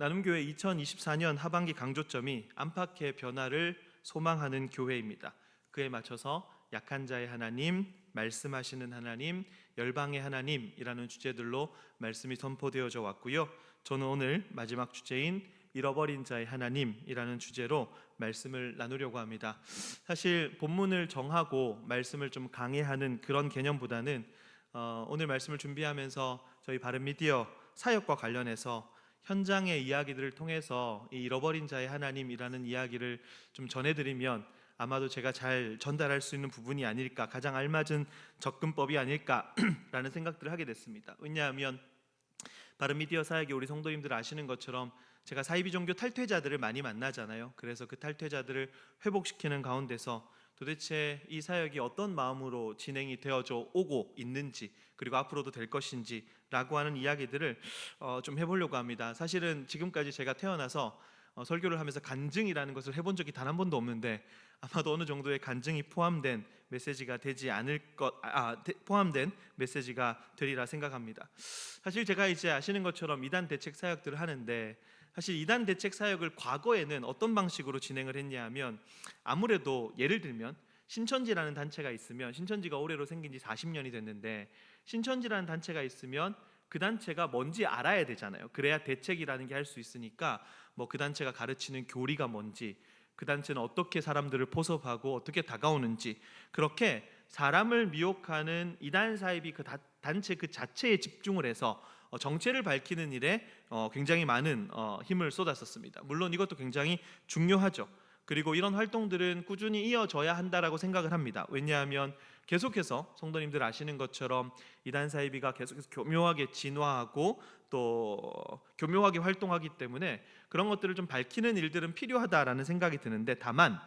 나눔교회 2024년 하반기 강조점이 안팎의 변화를 소망하는 교회입니다. 그에 맞춰서 약한 자의 하나님, 말씀하시는 하나님, 열방의 하나님이라는 주제들로 말씀이 선포되어져 왔고요. 저는 오늘 마지막 주제인 잃어버린 자의 하나님이라는 주제로 말씀을 나누려고 합니다. 사실 본문을 정하고 말씀을 좀 강해하는 그런 개념보다는 오늘 말씀을 준비하면서 저희 바른미디어 사역과 관련해서 현장의 이야기들을 통해서 이 잃어버린 자의 하나님이라는 이야기를 좀 전해드리면 아마도 제가 잘 전달할 수 있는 부분이 아닐까, 가장 알맞은 접근법이 아닐까라는 생각들을 하게 됐습니다. 왜냐하면 바른미디어 사역의 우리 성도님들 아시는 것처럼 제가 사이비 종교 탈퇴자들을 많이 만나잖아요. 그래서 그 탈퇴자들을 회복시키는 가운데서 도대체 이 사역이 어떤 마음으로 진행이 되어져 오고 있는지, 그리고 앞으로도 될 것인지 라고 하는 이야기들을 좀 해보려고 합니다. 사실은 지금까지 제가 태어나서 설교를 하면서 간증이라는 것을 해본 적이 단 한 번도 없는데 아마도 어느 정도의 간증이 포함된 메시지가 되지 않을 포함된 메시지가 되리라 생각합니다. 사실 제가 이제 아시는 것처럼 이단 대책 사역들을 하는데, 사실 이단 대책 사역을 과거에는 어떤 방식으로 진행을 했냐 하면, 아무래도 예를 들면 신천지라는 단체가 있으면, 신천지가 올해로 생긴 지 40년이 됐는데 신천지라는 단체가 있으면 그 단체가 뭔지 알아야 되잖아요. 그래야 대책이라는 게 할 수 있으니까 뭐 그 단체가 가르치는 교리가 뭔지, 그 단체는 어떻게 사람들을 포섭하고 어떻게 다가오는지, 그렇게 사람을 미혹하는 이단 사입이 그 단체 그 자체에 집중을 해서 정체를 밝히는 일에 굉장히 많은 힘을 쏟았었습니다. 물론 이것도 굉장히 중요하죠. 그리고 이런 활동들은 꾸준히 이어져야 한다라고 생각을 합니다. 왜냐하면 계속해서 성도님들 아시는 것처럼 이단 사이비가 계속해서 교묘하게 진화하고 또 교묘하게 활동하기 때문에 그런 것들을 좀 밝히는 일들은 필요하다라는 생각이 드는데, 다만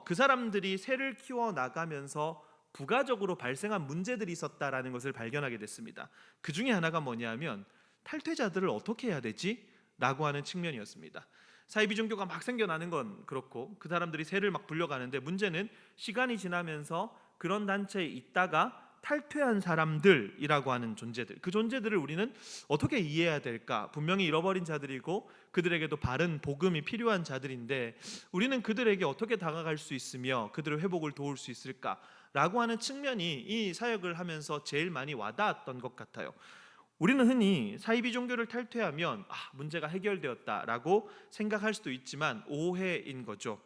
그 사람들이 새를 키워 나가면서 부가적으로 발생한 문제들이 있었다라는 것을 발견하게 됐습니다. 그 중에 하나가 뭐냐면 탈퇴자들을 어떻게 해야 되지? 라고 하는 측면이었습니다. 사이비 종교가 막 생겨나는 건 그렇고 그 사람들이 새를 막 불려가는데, 문제는 시간이 지나면서 그런 단체에 있다가 탈퇴한 사람들이라고 하는 존재들, 그 존재들을 우리는 어떻게 이해해야 될까? 분명히 잃어버린 자들이고 그들에게도 바른 복음이 필요한 자들인데 우리는 그들에게 어떻게 다가갈 수 있으며 그들의 회복을 도울 수 있을까? 라고 하는 측면이 이 사역을 하면서 제일 많이 와닿았던 것 같아요. 우리는 흔히 사이비 종교를 탈퇴하면 문제가 해결되었다라고 생각할 수도 있지만 오해인 거죠.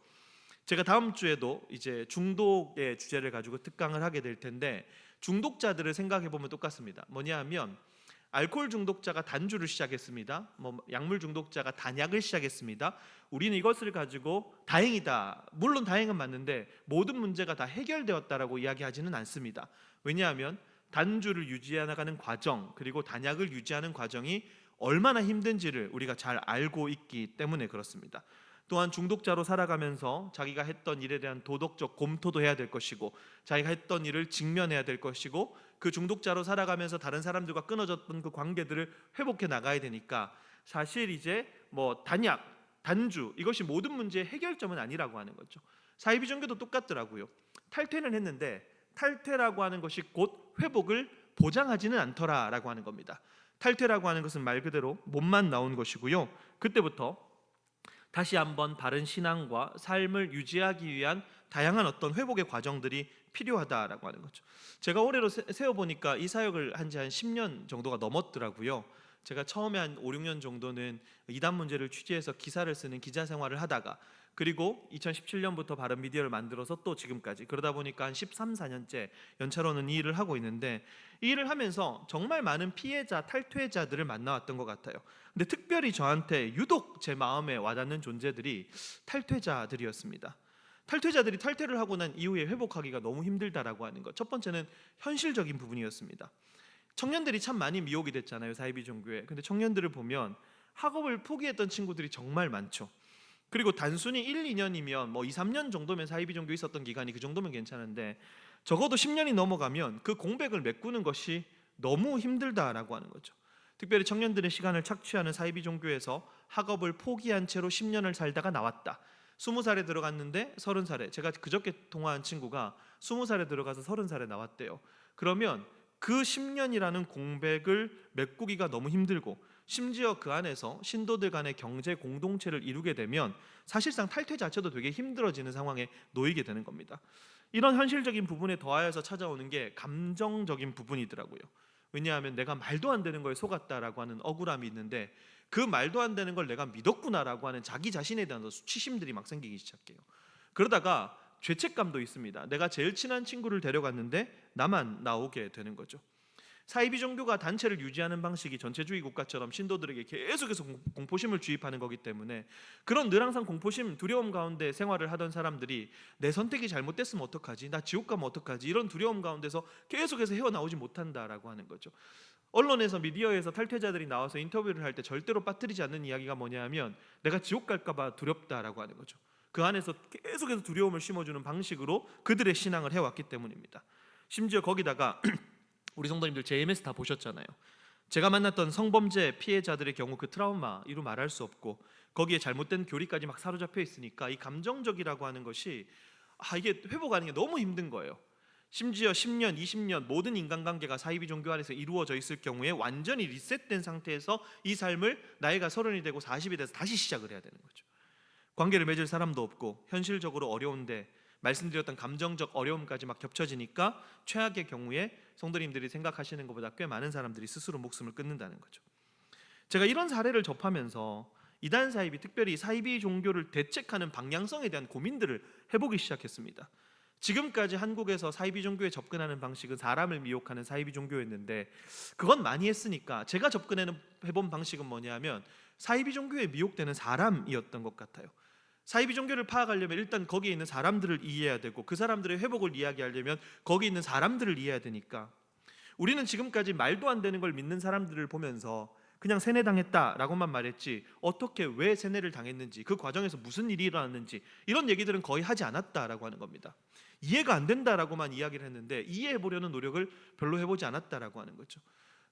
제가 다음 주에도 이제 중독의 주제를 가지고 특강을 하게 될 텐데, 중독자들을 생각해 보면 똑같습니다. 뭐냐 하면 알코올 중독자가 단주를 시작했습니다. 약물 중독자가 단약을 시작했습니다. 우리는 이것을 가지고 다행이다, 물론 다행은 맞는데 모든 문제가 다 해결되었다라고 이야기하지는 않습니다. 왜냐하면 단주를 유지해 나가는 과정, 그리고 단약을 유지하는 과정이 얼마나 힘든지를 우리가 잘 알고 있기 때문에 그렇습니다. 또한 중독자로 살아가면서 자기가 했던 일에 대한 도덕적 검토도 해야 될 것이고, 자기가 했던 일을 직면해야 될 것이고, 그 중독자로 살아가면서 다른 사람들과 끊어졌던 그 관계들을 회복해 나가야 되니까, 사실 이제 단약, 단주, 이것이 모든 문제의 해결점은 아니라고 하는 거죠. 사이비 종교도 똑같더라고요. 탈퇴는 했는데 탈퇴라고 하는 것이 곧 회복을 보장하지는 않더라라고 하는 겁니다. 탈퇴라고 하는 것은 말 그대로 몸만 나온 것이고요. 그때부터 다시 한번 바른 신앙과 삶을 유지하기 위한 다양한 어떤 회복의 과정들이 필요하다라고 하는 거죠. 제가 올해로 세어보니까 이 사역을 한 지 한 10년 정도가 넘었더라고요. 제가 처음에 한 5, 6년 정도는 이단 문제를 취재해서 기사를 쓰는 기자 생활을 하다가, 그리고 2017년부터 바른미디어를 만들어서 또 지금까지, 그러다 보니까 한 13, 14년째 연차로는 이 일을 하고 있는데, 이 일을 하면서 정말 많은 피해자, 탈퇴자들을 만나왔던 것 같아요. 근데 특별히 저한테 유독 제 마음에 와닿는 존재들이 탈퇴자들이었습니다. 탈퇴자들이 탈퇴를 하고 난 이후에 회복하기가 너무 힘들다라고 하는 것, 첫 번째는 현실적인 부분이었습니다. 청년들이 참 많이 미혹이 됐잖아요, 사이비 종교에. 근데 청년들을 보면 학업을 포기했던 친구들이 정말 많죠. 그리고 단순히 1, 2년이면 2, 3년 정도면 사이비 종교에 있었던 기간이 그 정도면 괜찮은데, 적어도 10년이 넘어가면 그 공백을 메꾸는 것이 너무 힘들다라고 하는 거죠. 특별히 청년들의 시간을 착취하는 사이비 종교에서 학업을 포기한 채로 10년을 살다가 나왔다. 20살에 들어갔는데 30살에, 제가 그저께 통화한 친구가 20살에 들어가서 30살에 나왔대요. 그러면 그 10년이라는 공백을 메꾸기가 너무 힘들고, 심지어 그 안에서 신도들 간의 경제 공동체를 이루게 되면 사실상 탈퇴 자체도 되게 힘들어지는 상황에 놓이게 되는 겁니다. 이런 현실적인 부분에 더하여서 찾아오는 게 감정적인 부분이더라고요. 왜냐하면 내가 말도 안 되는 거에 속았다라고 하는 억울함이 있는데, 그 말도 안 되는 걸 내가 믿었구나라고 하는 자기 자신에 대한 수치심들이 막 생기기 시작해요. 그러다가 죄책감도 있습니다. 내가 제일 친한 친구를 데려갔는데 나만 나오게 되는 거죠. 사이비 종교가 단체를 유지하는 방식이 전체주의 국가처럼 신도들에게 계속해서 공포심을 주입하는 거기 때문에, 그런 늘 항상 공포심, 두려움 가운데 생활을 하던 사람들이 내 선택이 잘못됐으면 어떡하지? 나 지옥 가면 어떡하지? 이런 두려움 가운데서 계속해서 헤어나오지 못한다라고 하는 거죠. 언론에서, 미디어에서 탈퇴자들이 나와서 인터뷰를 할 때 절대로 빠뜨리지 않는 이야기가 뭐냐 하면 내가 지옥 갈까 봐 두렵다라고 하는 거죠. 그 안에서 계속해서 두려움을 심어주는 방식으로 그들의 신앙을 해왔기 때문입니다. 심지어 거기다가 우리 성도님들 JMS 다 보셨잖아요. 제가 만났던 성범죄 피해자들의 경우 그 트라우마 이루 말할 수 없고, 거기에 잘못된 교리까지 막 사로잡혀 있으니까 이 감정적이라고 하는 것이 이게 회복하는 게 너무 힘든 거예요. 심지어 10년, 20년 모든 인간관계가 사이비 종교 안에서 이루어져 있을 경우에 완전히 리셋된 상태에서 이 삶을 나이가 30이 되고 40이 돼서 다시 시작을 해야 되는 거죠. 관계를 맺을 사람도 없고 현실적으로 어려운데 말씀드렸던 감정적 어려움까지 막 겹쳐지니까 최악의 경우에 성도님들이 생각하시는 것보다 꽤 많은 사람들이 스스로 목숨을 끊는다는 거죠. 제가 이런 사례를 접하면서 이단 사이비, 특별히 사이비 종교를 대책하는 방향성에 대한 고민들을 해보기 시작했습니다. 지금까지 한국에서 사이비 종교에 접근하는 방식은 사람을 미혹하는 사이비 종교였는데, 그건 많이 했으니까 제가 접근해본 방식은 뭐냐면 사이비 종교에 미혹되는 사람이었던 것 같아요. 사이비 종교를 파악하려면 일단 거기에 있는 사람들을 이해해야 되고, 그 사람들의 회복을 이야기하려면 거기 있는 사람들을 이해해야 되니까, 우리는 지금까지 말도 안 되는 걸 믿는 사람들을 보면서 그냥 세뇌당했다라고만 말했지, 어떻게 왜 세뇌를 당했는지, 그 과정에서 무슨 일이 일어났는지 이런 얘기들은 거의 하지 않았다라고 하는 겁니다. 이해가 안 된다라고만 이야기를 했는데 이해해보려는 노력을 별로 해보지 않았다라고 하는 거죠.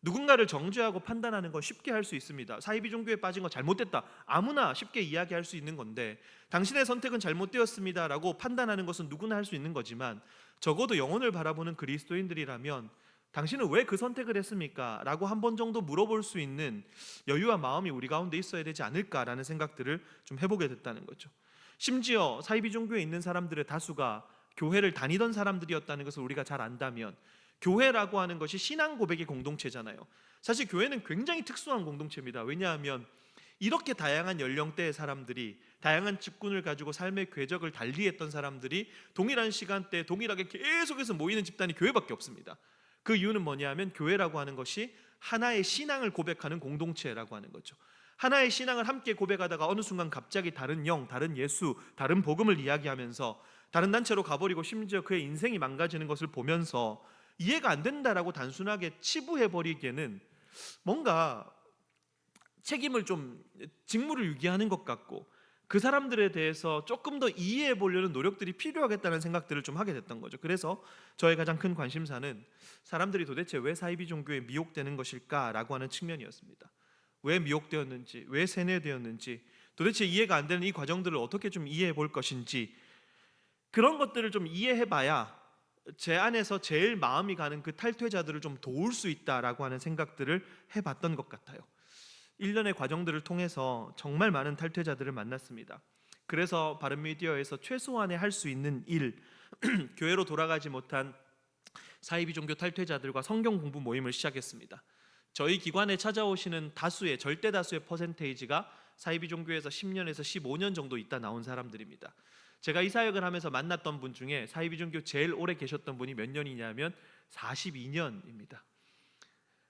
누군가를 정죄하고 판단하는 건 쉽게 할 수 있습니다. 사이비 종교에 빠진 거 잘못됐다, 아무나 쉽게 이야기할 수 있는 건데, 당신의 선택은 잘못되었습니다라고 판단하는 것은 누구나 할 수 있는 거지만, 적어도 영혼을 바라보는 그리스도인들이라면 당신은 왜 그 선택을 했습니까? 라고 한 번 정도 물어볼 수 있는 여유와 마음이 우리 가운데 있어야 되지 않을까라는 생각들을 좀 해보게 됐다는 거죠. 심지어 사이비 종교에 있는 사람들의 다수가 교회를 다니던 사람들이었다는 것을 우리가 잘 안다면, 교회라고 하는 것이 신앙 고백의 공동체잖아요. 사실 교회는 굉장히 특수한 공동체입니다. 왜냐하면 이렇게 다양한 연령대의 사람들이, 다양한 직군을 가지고 삶의 궤적을 달리했던 사람들이 동일한 시간대에 동일하게 계속해서 모이는 집단이 교회밖에 없습니다. 그 이유는 뭐냐면 교회라고 하는 것이 하나의 신앙을 고백하는 공동체라고 하는 거죠. 하나의 신앙을 함께 고백하다가 어느 순간 갑자기 다른 영, 다른 예수, 다른 복음을 이야기하면서 다른 단체로 가버리고 심지어 그의 인생이 망가지는 것을 보면서 이해가 안 된다라고 단순하게 치부해버리기에는 뭔가 책임을 좀, 직무를 유기하는 것 같고, 그 사람들에 대해서 조금 더 이해해 보려는 노력들이 필요하겠다는 생각들을 좀 하게 됐던 거죠. 그래서 저의 가장 큰 관심사는 사람들이 도대체 왜 사이비 종교에 미혹되는 것일까라고 하는 측면이었습니다. 왜 미혹되었는지, 왜 세뇌되었는지, 도대체 이해가 안 되는 이 과정들을 어떻게 좀 이해해 볼 것인지, 그런 것들을 좀 이해해 봐야 제 안에서 제일 마음이 가는 그 탈퇴자들을 좀 도울 수 있다라고 하는 생각들을 해봤던 것 같아요. 1년의 과정들을 통해서 정말 많은 탈퇴자들을 만났습니다. 그래서 바른미디어에서 최소한의 할 수 있는 일, 교회로 돌아가지 못한 사이비 종교 탈퇴자들과 성경 공부 모임을 시작했습니다. 저희 기관에 찾아오시는 다수의, 절대 다수의 퍼센테이지가 사이비 종교에서 10년에서 15년 정도 있다 나온 사람들입니다. 제가 이 사역을 하면서 만났던 분 중에 사이비 종교 제일 오래 계셨던 분이 몇 년이냐면 42년입니다.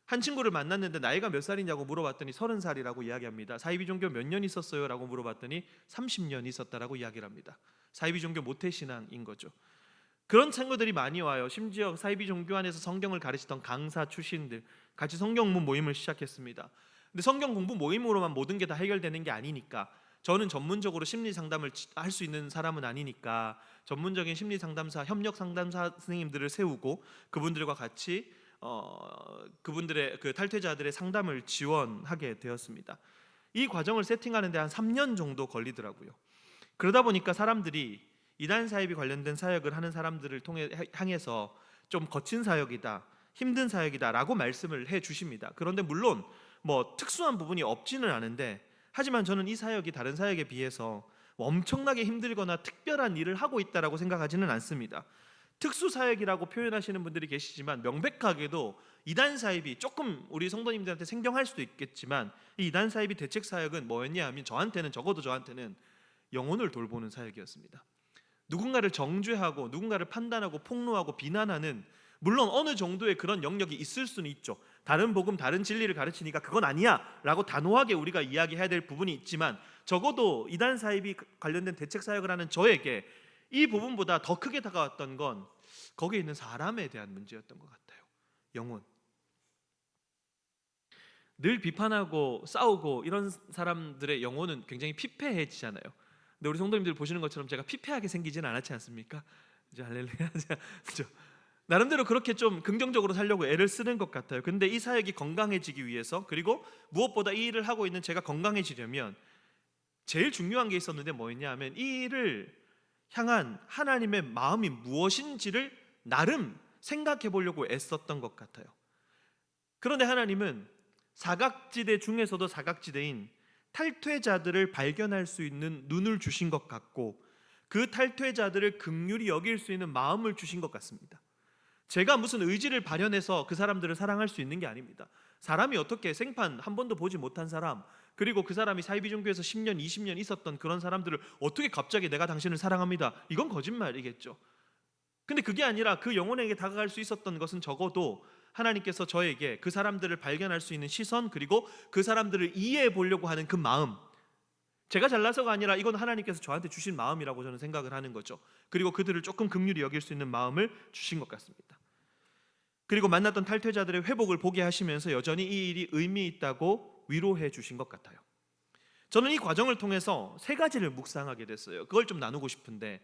한 친구를 만났는데 나이가 몇 살이냐고 물어봤더니 30살이라고 이야기합니다. 사이비 종교 몇 년 있었어요? 라고 물어봤더니 30년 있었다라고 이야기를 합니다. 사이비 종교 모태신앙인 거죠. 그런 친구들이 많이 와요. 심지어 사이비 종교 안에서 성경을 가르치던 강사 출신들 같이 성경 공부 모임을 시작했습니다. 근데 성경 공부 모임으로만 모든 게 다 해결되는 게 아니니까, 저는 전문적으로 심리 상담을 할 수 있는 사람은 아니니까 전문적인 심리 상담사, 협력 상담사 선생님들을 세우고 그분들과 같이 그분들의 그 탈퇴자들의 상담을 지원하게 되었습니다. 이 과정을 세팅하는 데 한 3년 정도 걸리더라고요. 그러다 보니까 사람들이 이단 사이비 관련된 사역을 하는 사람들을 향해서 좀 거친 사역이다, 힘든 사역이다 라고 말씀을 해 주십니다. 그런데 물론 뭐 특수한 부분이 없지는 않은데, 하지만 저는 이 사역이 다른 사역에 비해서 엄청나게 힘들거나 특별한 일을 하고 있다라고 생각하지는 않습니다. 특수 사역이라고 표현하시는 분들이 계시지만 명백하게도 이단 사입이 조금 우리 성도님들한테 생경할 수도 있겠지만, 이 이단 사입이 대책 사역은 뭐였냐 하면 적어도 저한테는 영혼을 돌보는 사역이었습니다. 누군가를 정죄하고 누군가를 판단하고 폭로하고 비난하는, 물론 어느 정도의 그런 영역이 있을 수는 있죠. 다른 복음, 다른 진리를 가르치니까 그건 아니야 라고 단호하게 우리가 이야기해야 될 부분이 있지만, 적어도 이단 사입이 관련된 대책 사역을 하는 저에게 이 부분보다 더 크게 다가왔던 건 거기에 있는 사람에 대한 문제였던 것 같아요. 영혼. 늘 비판하고 싸우고 이런 사람들의 영혼은 굉장히 피폐해지잖아요. 근데 우리 성도님들 보시는 것처럼 제가 피폐하게 생기지는 않았지 않습니까? 할렐루야. 나름대로 그렇게 좀 긍정적으로 살려고 애를 쓰는 것 같아요. 근데 이 사역이 건강해지기 위해서, 그리고 무엇보다 이 일을 하고 있는 제가 건강해지려면 제일 중요한 게 있었는데 뭐였냐 하면, 이 일을 향한 하나님의 마음이 무엇인지를 나름 생각해 보려고 애썼던 것 같아요. 그런데 하나님은 사각지대 중에서도 사각지대인 탈퇴자들을 발견할 수 있는 눈을 주신 것 같고, 그 탈퇴자들을 긍휼히 여길 수 있는 마음을 주신 것 같습니다. 제가 무슨 의지를 발현해서 그 사람들을 사랑할 수 있는 게 아닙니다. 사람이 어떻게 생판 한 번도 보지 못한 사람, 그리고 그 사람이 사이비종교에서 10년, 20년 있었던 그런 사람들을 어떻게 갑자기 내가 당신을 사랑합니다, 이건 거짓말이겠죠. 근데 그게 아니라 그 영혼에게 다가갈 수 있었던 것은 적어도 하나님께서 저에게 그 사람들을 발견할 수 있는 시선, 그리고 그 사람들을 이해해 보려고 하는 그 마음, 제가 잘나서가 아니라 이건 하나님께서 저한테 주신 마음이라고 저는 생각을 하는 거죠. 그리고 그들을 조금 긍휼히 여길 수 있는 마음을 주신 것 같습니다. 그리고 만났던 탈퇴자들의 회복을 보게 하시면서 여전히 이 일이 의미 있다고 위로해 주신 것 같아요. 저는 이 과정을 통해서 세 가지를 묵상하게 됐어요. 그걸 좀 나누고 싶은데,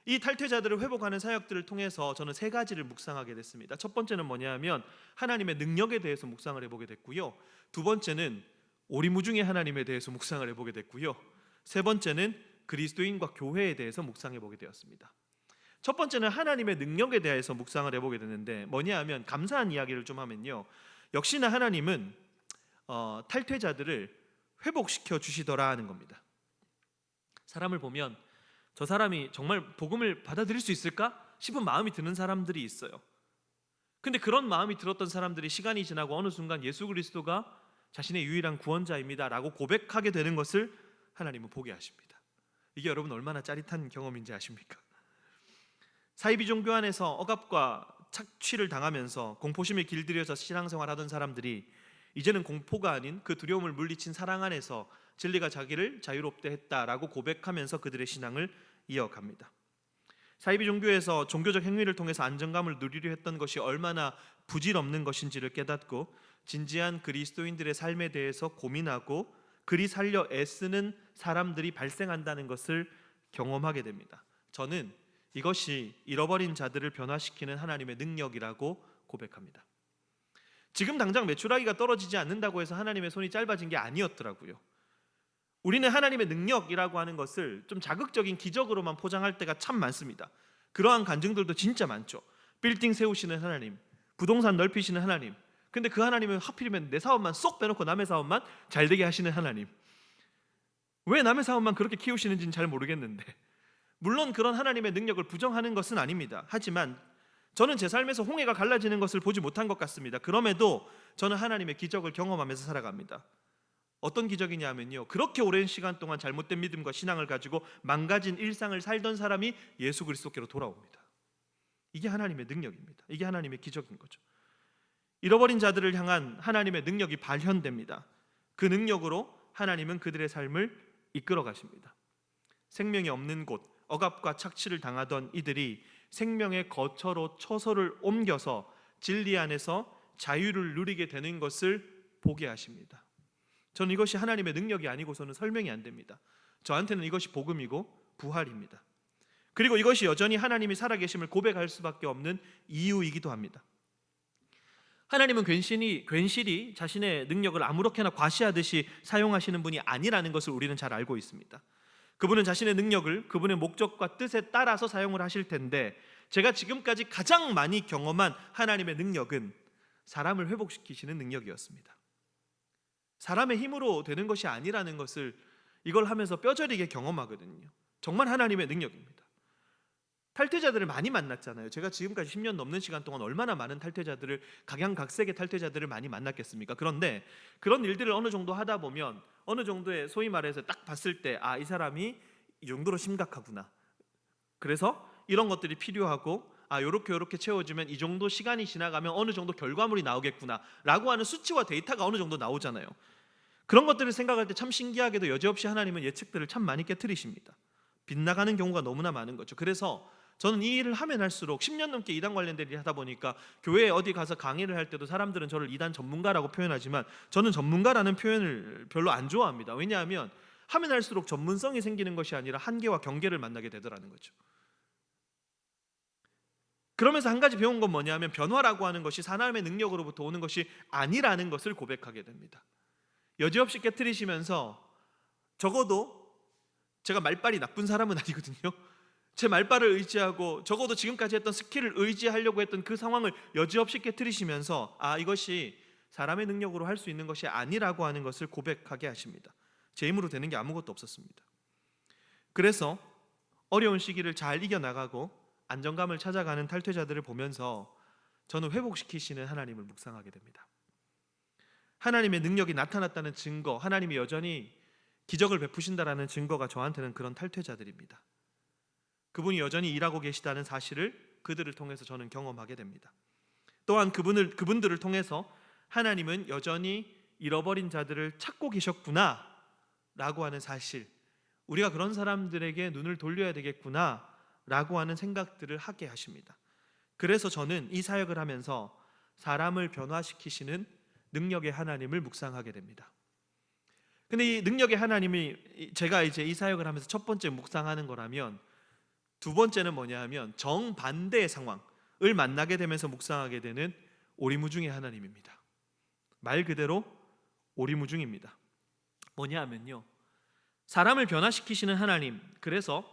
이 탈퇴자들을 회복하는 사역들을 통해서 저는 세 가지를 묵상하게 됐습니다. 첫 번째는 뭐냐 하면 하나님의 능력에 대해서 묵상을 해보게 됐고요. 두 번째는 오리무중의 하나님에 대해서 묵상을 해보게 됐고요. 세 번째는 그리스도인과 교회에 대해서 묵상해보게 되었습니다. 첫 번째는 하나님의 능력에 대해서 묵상을 해보게 됐는데, 뭐냐 하면 감사한 이야기를 좀 하면요, 역시나 하나님은 탈퇴자들을 회복시켜 주시더라 하는 겁니다. 사람을 보면 저 사람이 정말 복음을 받아들일 수 있을까 싶은 마음이 드는 사람들이 있어요. 근데 그런 마음이 들었던 사람들이 시간이 지나고 어느 순간 예수 그리스도가 자신의 유일한 구원자입니다 라고 고백하게 되는 것을 하나님은 보게 하십니다. 이게 여러분 얼마나 짜릿한 경험인지 아십니까? 사이비 종교 안에서 억압과 착취를 당하면서 공포심에 길들여서 신앙생활 하던 사람들이 이제는 공포가 아닌 그 두려움을 물리친 사랑 안에서 진리가 자기를 자유롭게 했다라고 고백하면서 그들의 신앙을 이어갑니다. 사이비 종교에서 종교적 행위를 통해서 안정감을 누리려 했던 것이 얼마나 부질없는 것인지를 깨닫고 진지한 그리스도인들의 삶에 대해서 고민하고 그리 살려 애쓰는 사람들이 발생한다는 것을 경험하게 됩니다. 저는 이것이 잃어버린 자들을 변화시키는 하나님의 능력이라고 고백합니다. 지금 당장 메추라기가 떨어지지 않는다고 해서 하나님의 손이 짧아진 게 아니었더라고요. 우리는 하나님의 능력이라고 하는 것을 좀 자극적인 기적으로만 포장할 때가 참 많습니다. 그러한 간증들도 진짜 많죠. 빌딩 세우시는 하나님, 부동산 넓히시는 하나님. 근데 그 하나님은 하필이면 내 사업만 쏙 빼놓고 남의 사업만 잘 되게 하시는 하나님. 왜 남의 사업만 그렇게 키우시는지는 잘 모르겠는데, 물론 그런 하나님의 능력을 부정하는 것은 아닙니다. 하지만 저는 제 삶에서 홍해가 갈라지는 것을 보지 못한 것 같습니다. 그럼에도 저는 하나님의 기적을 경험하면서 살아갑니다. 어떤 기적이냐면요, 그렇게 오랜 시간 동안 잘못된 믿음과 신앙을 가지고 망가진 일상을 살던 사람이 예수 그리스도께로 돌아옵니다. 이게 하나님의 능력입니다. 이게 하나님의 기적인 거죠. 잃어버린 자들을 향한 하나님의 능력이 발현됩니다. 그 능력으로 하나님은 그들의 삶을 이끌어 가십니다. 생명이 없는 곳, 억압과 착취를 당하던 이들이 생명의 거처로 처소를 옮겨서 진리 안에서 자유를 누리게 되는 것을 보게 하십니다. 저는 이것이 하나님의 능력이 아니고서는 설명이 안 됩니다. 저한테는 이것이 복음이고 부활입니다. 그리고 이것이 여전히 하나님이 살아계심을 고백할 수밖에 없는 이유이기도 합니다. 하나님은 괜시리 자신의 능력을 아무렇게나 과시하듯이 사용하시는 분이 아니라는 것을 우리는 잘 알고 있습니다. 그분은 자신의 능력을 그분의 목적과 뜻에 따라서 사용을 하실 텐데, 제가 지금까지 가장 많이 경험한 하나님의 능력은 사람을 회복시키시는 능력이었습니다. 사람의 힘으로 되는 것이 아니라는 것을 이걸 하면서 뼈저리게 경험하거든요. 정말 하나님의 능력입니다. 탈퇴자들을 많이 만났잖아요. 제가 지금까지 10년 넘는 시간 동안 얼마나 많은 탈퇴자들을, 각양각색의 탈퇴자들을 많이 만났겠습니까? 그런데 그런 일들을 어느 정도 하다 보면 어느 정도의 소위 말해서 딱 봤을 때 이 사람이 이 정도로 심각하구나. 그래서 이런 것들이 필요하고 요렇게 채워지면 이 정도 시간이 지나가면 어느 정도 결과물이 나오겠구나 라고 하는 수치와 데이터가 어느 정도 나오잖아요. 그런 것들을 생각할 때 참 신기하게도 여지없이 하나님은 예측들을 참 많이 깨트리십니다. 빗나가는 경우가 너무나 많은 거죠. 그래서 저는 이 일을 하면 할수록 10년 넘게 이단 관련된 일을 하다 보니까 교회에 어디 가서 강의를 할 때도 사람들은 저를 이단 전문가라고 표현하지만 저는 전문가라는 표현을 별로 안 좋아합니다. 왜냐하면 하면 할수록 전문성이 생기는 것이 아니라 한계와 경계를 만나게 되더라는 거죠. 그러면서 한 가지 배운 건 뭐냐면 변화라고 하는 것이 사람의 능력으로부터 오는 것이 아니라는 것을 고백하게 됩니다. 여지없이 깨트리시면서 적어도 제가 말빨이 나쁜 사람은 아니거든요. 제 말빨을 의지하고 적어도 지금까지 했던 스킬을 의지하려고 했던 그 상황을 여지없이 깨트리시면서 이것이 사람의 능력으로 할 수 있는 것이 아니라고 하는 것을 고백하게 하십니다. 제 힘으로 되는 게 아무것도 없었습니다. 그래서 어려운 시기를 잘 이겨나가고 안정감을 찾아가는 탈퇴자들을 보면서 저는 회복시키시는 하나님을 묵상하게 됩니다. 하나님의 능력이 나타났다는 증거, 하나님이 여전히 기적을 베푸신다라는 증거가 저한테는 그런 탈퇴자들입니다. 그분이 여전히 일하고 계시다는 사실을 그들을 통해서 저는 경험하게 됩니다. 또한 그분들을 통해서 하나님은 여전히 잃어버린 자들을 찾고 계셨구나 라고 하는 사실, 우리가 그런 사람들에게 눈을 돌려야 되겠구나 라고 하는 생각들을 하게 하십니다. 그래서 저는 이 사역을 하면서 사람을 변화시키시는 능력의 하나님을 묵상하게 됩니다. 근데 이 능력의 하나님이 제가 이제 이 사역을 하면서 첫 번째 묵상하는 거라면, 두 번째는 뭐냐 하면 정반대의 상황을 만나게 되면서 묵상하게 되는 오리무중의 하나님입니다. 말 그대로 오리무중입니다. 뭐냐 하면요, 사람을 변화시키시는 하나님, 그래서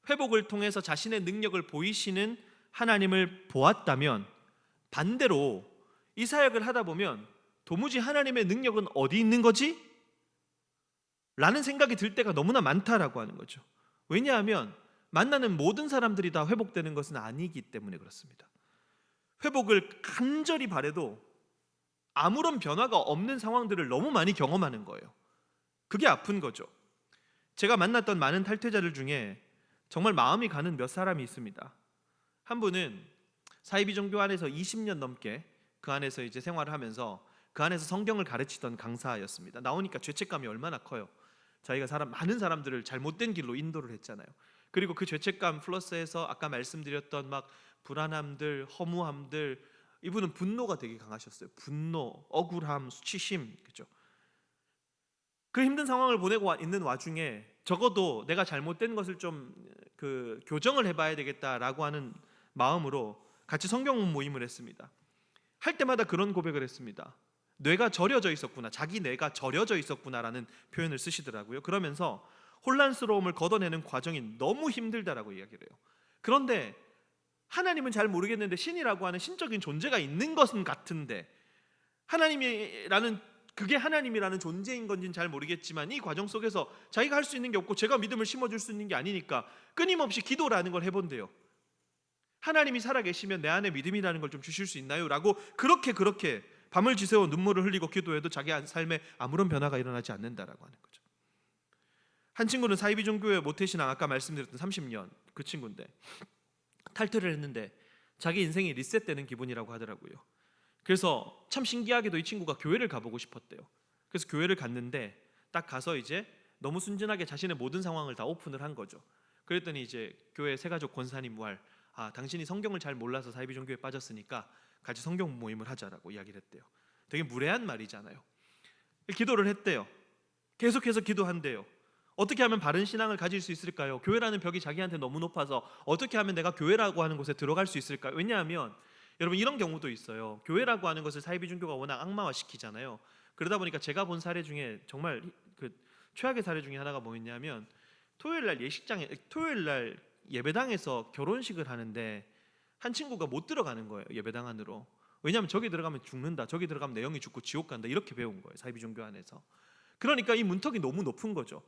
회복을 통해서 자신의 능력을 보이시는 하나님을 보았다면, 반대로 이 사역을 하다 보면 도무지 하나님의 능력은 어디 있는 거지? 라는 생각이 들 때가 너무나 많다라고 하는 거죠. 왜냐하면 만나는 모든 사람들이 다 회복되는 것은 아니기 때문에 그렇습니다. 회복을 간절히 바라도 아무런 변화가 없는 상황들을 너무 많이 경험하는 거예요. 그게 아픈 거죠. 제가 만났던 많은 탈퇴자들 중에 정말 마음이 가는 몇 사람이 있습니다. 한 분은 사이비 종교 안에서 20년 넘게 그 안에서 이제 생활을 하면서 그 안에서 성경을 가르치던 강사였습니다. 나오니까 죄책감이 얼마나 커요. 자기가 많은 사람들을 잘못된 길로 인도를 했잖아요. 그리고 그 죄책감 플러스해서 아까 말씀드렸던 막 불안함들, 허무함들, 이분은 분노가 되게 강하셨어요. 분노, 억울함, 수치심, 그죠? 그 힘든 상황을 보내고 있는 와중에 적어도 내가 잘못된 것을 좀 교정을 해봐야 되겠다라고 하는 마음으로 같이 성경 모임을 했습니다. 할 때마다 그런 고백을 했습니다. 뇌가 절여져 있었구나, 자기 뇌가 절여져 있었구나라는 표현을 쓰시더라고요. 그러면서 혼란스러움을 걷어내는 과정이 너무 힘들다라고 이야기를 해요. 그런데 하나님은 잘 모르겠는데 신이라고 하는 신적인 존재가 있는 것은 같은데, 그게 하나님이라는 존재인 건지는 잘 모르겠지만 이 과정 속에서 자기가 할 수 있는 게 없고 제가 믿음을 심어줄 수 있는 게 아니니까 끊임없이 기도라는 걸 해본대요. 하나님이 살아계시면 내 안에 믿음이라는 걸 좀 주실 수 있나요? 라고 그렇게 밤을 지새워 눈물을 흘리고 기도해도 자기 삶에 아무런 변화가 일어나지 않는다라고 하는 거죠. 한 친구는 사이비 종교의 모태신앙, 아까 말씀드렸던 30년 그 친구인데 탈퇴를 했는데 자기 인생이 리셋되는 기분이라고 하더라고요. 그래서 참 신기하게도 이 친구가 교회를 가보고 싶었대요. 그래서 교회를 갔는데 딱 가서 이제 너무 순진하게 자신의 모든 상황을 다 오픈을 한 거죠. 그랬더니 이제 교회 새가족 권사님 부활, 당신이 성경을 잘 몰라서 사이비 종교에 빠졌으니까 같이 성경 모임을 하자라고 이야기를 했대요. 되게 무례한 말이잖아요. 기도를 했대요. 계속해서 기도한대요. 어떻게 하면 바른 신앙을 가질 수 있을까요? 교회라는 벽이 자기한테 너무 높아서 어떻게 하면 내가 교회라고 하는 곳에 들어갈 수 있을까요? 왜냐하면 여러분 이런 경우도 있어요. 교회라고 하는 것을 사이비 종교가 워낙 악마화시키잖아요. 그러다 보니까 제가 본 사례 중에 정말 최악의 사례 중에 하나가 뭐였냐면, 토요일 날 예배당에서 결혼식을 하는데 한 친구가 못 들어가는 거예요. 예배당 안으로. 왜냐하면 저기 들어가면 죽는다, 저기 들어가면 내 영이 죽고 지옥 간다, 이렇게 배운 거예요, 사이비 종교 안에서. 그러니까 이 문턱이 너무 높은 거죠.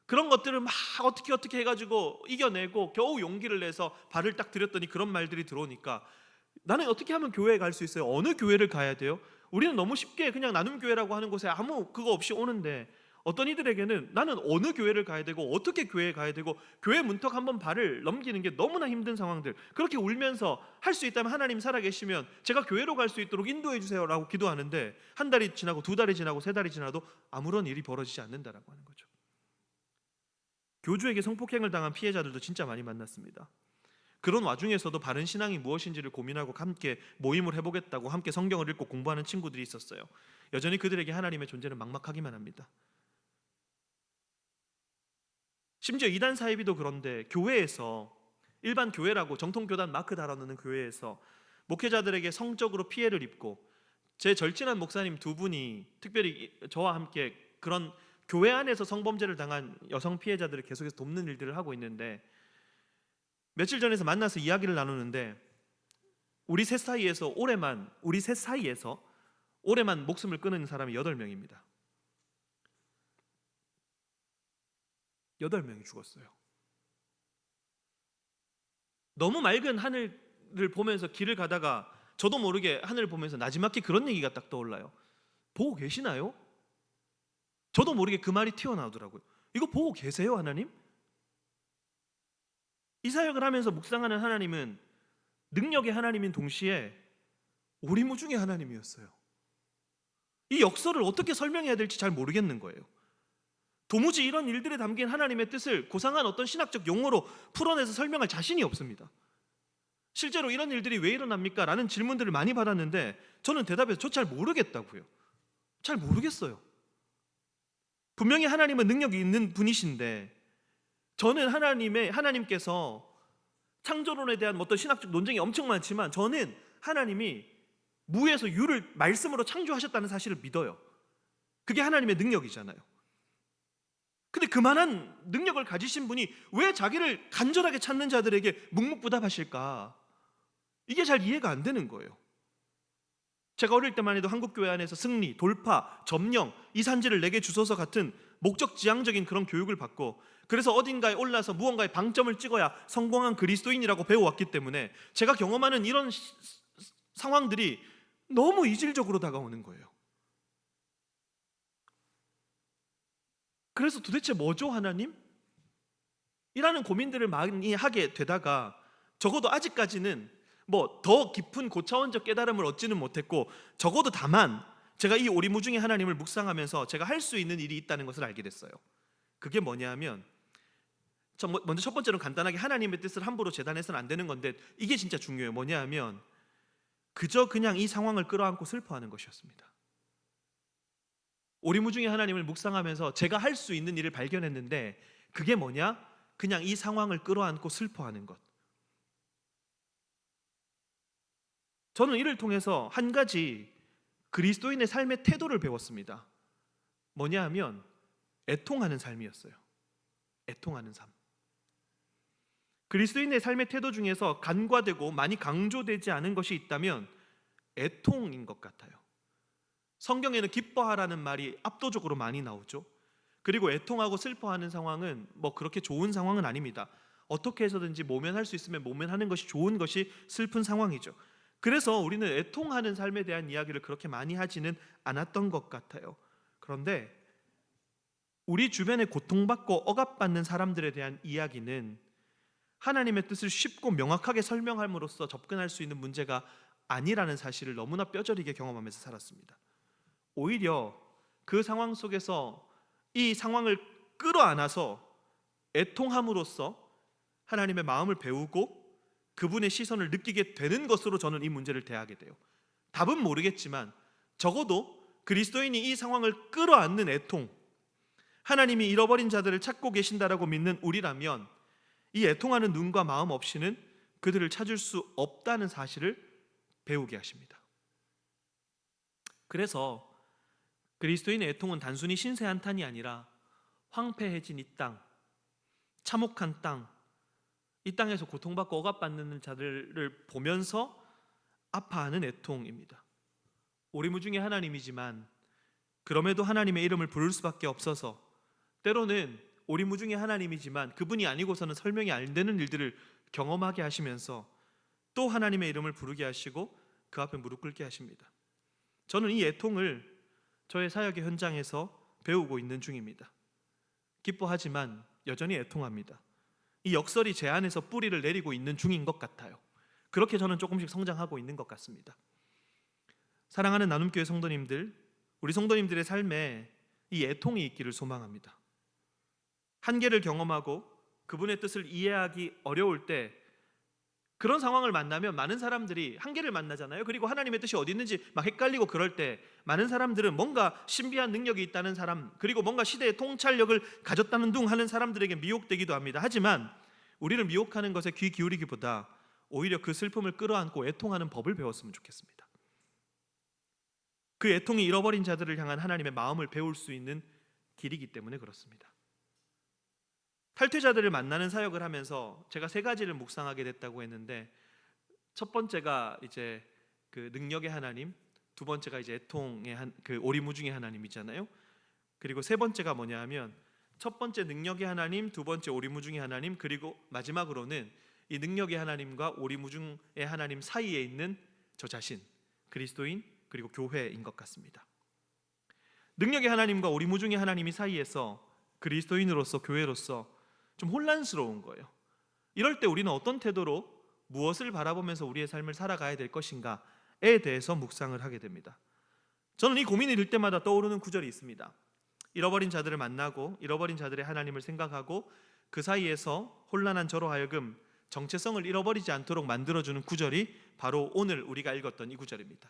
그런 것들을 막 어떻게 해가지고 이겨내고 겨우 용기를 내서 발을 딱 들였더니 그런 말들이 들어오니까 나는 어떻게 하면 교회에 갈 수 있어요? 어느 교회를 가야 돼요? 우리는 너무 쉽게 그냥 나눔교회라고 하는 곳에 아무 그거 없이 오는데, 어떤 이들에게는 나는 어느 교회를 가야 되고 어떻게 교회에 가야 되고 교회 문턱 한번 발을 넘기는 게 너무나 힘든 상황들, 그렇게 울면서 할 수 있다면 하나님 살아계시면 제가 교회로 갈 수 있도록 인도해 주세요 라고 기도하는데, 한 달이 지나고 두 달이 지나고 세 달이 지나도 아무런 일이 벌어지지 않는다라고 하는 거죠. 교주에게 성폭행을 당한 피해자들도 진짜 많이 만났습니다. 그런 와중에서도 바른 신앙이 무엇인지를 고민하고 함께 모임을 해보겠다고 함께 성경을 읽고 공부하는 친구들이 있었어요. 여전히 그들에게 하나님의 존재는 막막하기만 합니다. 심지어 이단 사이비도 그런데, 교회에서, 일반 교회라고 정통교단 마크 달아놓는 교회에서 목회자들에게 성적으로 피해를 입고, 제 절친한 목사님 두 분이 특별히 저와 함께 그런 교회 안에서 성범죄를 당한 여성 피해자들을 계속해서 돕는 일들을 하고 있는데, 며칠 전에서 만나서 이야기를 나누는데 우리 셋 사이에서 올해만 목숨을 끊은 사람이 8명입니다. 8명이 죽었어요. 너무 맑은 하늘을 보면서 길을 가다가 저도 모르게 하늘을 보면서 나지막히 그런 얘기가 딱 떠올라요. 보고 계시나요? 저도 모르게 그 말이 튀어나오더라고요. 이거 보고 계세요, 하나님? 이 사역을 하면서 묵상하는 하나님은 능력의 하나님인 동시에 오리무중의 하나님이었어요. 이 역설을 어떻게 설명해야 될지 잘 모르겠는 거예요. 도무지 이런 일들에 담긴 하나님의 뜻을 고상한 어떤 신학적 용어로 풀어내서 설명할 자신이 없습니다. 실제로 이런 일들이 왜 일어납니까? 라는 질문들을 많이 받았는데 저는 대답해서 저 잘 모르겠다고요. 잘 모르겠어요. 분명히 하나님은 능력이 있는 분이신데, 저는 하나님께서 창조론에 대한 어떤 신학적 논쟁이 엄청 많지만 저는 하나님이 무에서 유를 말씀으로 창조하셨다는 사실을 믿어요. 그게 하나님의 능력이잖아요. 근데 그만한 능력을 가지신 분이 왜 자기를 간절하게 찾는 자들에게 묵묵부답하실까? 이게 잘 이해가 안 되는 거예요. 제가 어릴 때만 해도 한국교회 안에서 승리, 돌파, 점령, 이 산지를 내게 주소서 같은 목적지향적인 그런 교육을 받고, 그래서 어딘가에 올라서 무언가에 방점을 찍어야 성공한 그리스도인이라고 배워왔기 때문에 제가 경험하는 이런 상황들이 너무 이질적으로 다가오는 거예요. 그래서 도대체 뭐죠, 하나님? 이라는 고민들을 많이 하게 되다가, 적어도 아직까지는 뭐 더 깊은 고차원적 깨달음을 얻지는 못했고, 적어도 다만 제가 이 오리무중의 하나님을 묵상하면서 제가 할 수 있는 일이 있다는 것을 알게 됐어요. 그게 뭐냐 하면, 먼저 첫 번째로 간단하게 하나님의 뜻을 함부로 재단해서는 안 되는 건데, 이게 진짜 중요해요. 뭐냐 하면 그냥 이 상황을 끌어안고 슬퍼하는 것이었습니다. 오리무중의 하나님을 묵상하면서 제가 할 수 있는 일을 발견했는데, 그게 뭐냐? 그냥 이 상황을 끌어안고 슬퍼하는 것. 저는 이를 통해서 한 가지 그리스도인의 삶의 태도를 배웠습니다. 뭐냐 하면 애통하는 삶이었어요. 애통하는 삶. 그리스도인의 삶의 태도 중에서 간과되고 많이 강조되지 않은 것이 있다면 애통인 것 같아요. 성경에는 기뻐하라는 말이 압도적으로 많이 나오죠. 그리고 애통하고 슬퍼하는 상황은 뭐 그렇게 좋은 상황은 아닙니다. 어떻게 해서든지 모면할 수 있으면 모면하는 것이 좋은 것이 슬픈 상황이죠. 그래서 우리는 애통하는 삶에 대한 이야기를 그렇게 많이 하지는 않았던 것 같아요. 그런데 우리 주변에 고통받고 억압받는 사람들에 대한 이야기는 하나님의 뜻을 쉽고 명확하게 설명함으로써 접근할 수 있는 문제가 아니라는 사실을 너무나 뼈저리게 경험하면서 살았습니다. 오히려 그 상황 속에서 이 상황을 끌어안아서 애통함으로써 하나님의 마음을 배우고 그분의 시선을 느끼게 되는 것으로 저는 이 문제를 대하게 돼요. 답은 모르겠지만 적어도 그리스도인이 이 상황을 끌어안는 애통, 하나님이 잃어버린 자들을 찾고 계신다라고 믿는 우리라면 이 애통하는 눈과 마음 없이는 그들을 찾을 수 없다는 사실을 배우게 하십니다. 그래서 그리스도인의 애통은 단순히 신세 한탄이 아니라 황폐해진 이 땅, 참혹한 땅, 이 땅에서 고통받고 억압받는 자들을 보면서 아파하는 애통입니다. 오리무중의 하나님이지만 그럼에도 하나님의 이름을 부를 수밖에 없어서 때로는 오리무중의 하나님이지만 그분이 아니고서는 설명이 안 되는 일들을 경험하게 하시면서 또 하나님의 이름을 부르게 하시고 그 앞에 무릎 꿇게 하십니다. 저는 이 애통을 저의 사역의 현장에서 배우고 있는 중입니다. 기뻐하지만 여전히 애통합니다. 이 역설이 제 안에서 뿌리를 내리고 있는 중인 것 같아요. 그렇게 저는 조금씩 성장하고 있는 것 같습니다. 사랑하는 나눔교회 성도님들, 우리 성도님들의 삶에 이 애통이 있기를 소망합니다. 한계를 경험하고 그분의 뜻을 이해하기 어려울 때 그런 상황을 만나면 많은 사람들이 한계를 만나잖아요. 그리고 하나님의 뜻이 어디 있는지 막 헷갈리고 그럴 때 많은 사람들은 뭔가 신비한 능력이 있다는 사람, 그리고 뭔가 시대의 통찰력을 가졌다는 둥 하는 사람들에게 미혹되기도 합니다. 하지만 우리를 미혹하는 것에 귀 기울이기보다 오히려 그 슬픔을 끌어안고 애통하는 법을 배웠으면 좋겠습니다. 그 애통이 잃어버린 자들을 향한 하나님의 마음을 배울 수 있는 길이기 때문에 그렇습니다. 탈퇴자들을 만나는 사역을 하면서 제가 세 가지를 묵상하게 됐다고 했는데, 첫 번째가 이제 그 능력의 하나님, 두 번째가 이제 애통의 그 오리무중의 하나님이잖아요. 그리고 세 번째가 뭐냐 하면 첫 번째 능력의 하나님, 두 번째 오리무중의 하나님, 그리고 마지막으로는 이 능력의 하나님과 오리무중의 하나님 사이에 있는 저 자신, 그리스도인 그리고 교회인 것 같습니다. 능력의 하나님과 오리무중의 하나님이 사이에서 그리스도인으로서 교회로서 좀 혼란스러운 거예요. 이럴 때 우리는 어떤 태도로 무엇을 바라보면서 우리의 삶을 살아가야 될 것인가에 대해서 묵상을 하게 됩니다. 저는 이 고민이 들 때마다 떠오르는 구절이 있습니다. 잃어버린 자들을 만나고 잃어버린 자들의 하나님을 생각하고 그 사이에서 혼란한 저로 하여금 정체성을 잃어버리지 않도록 만들어주는 구절이 바로 오늘 우리가 읽었던 이 구절입니다.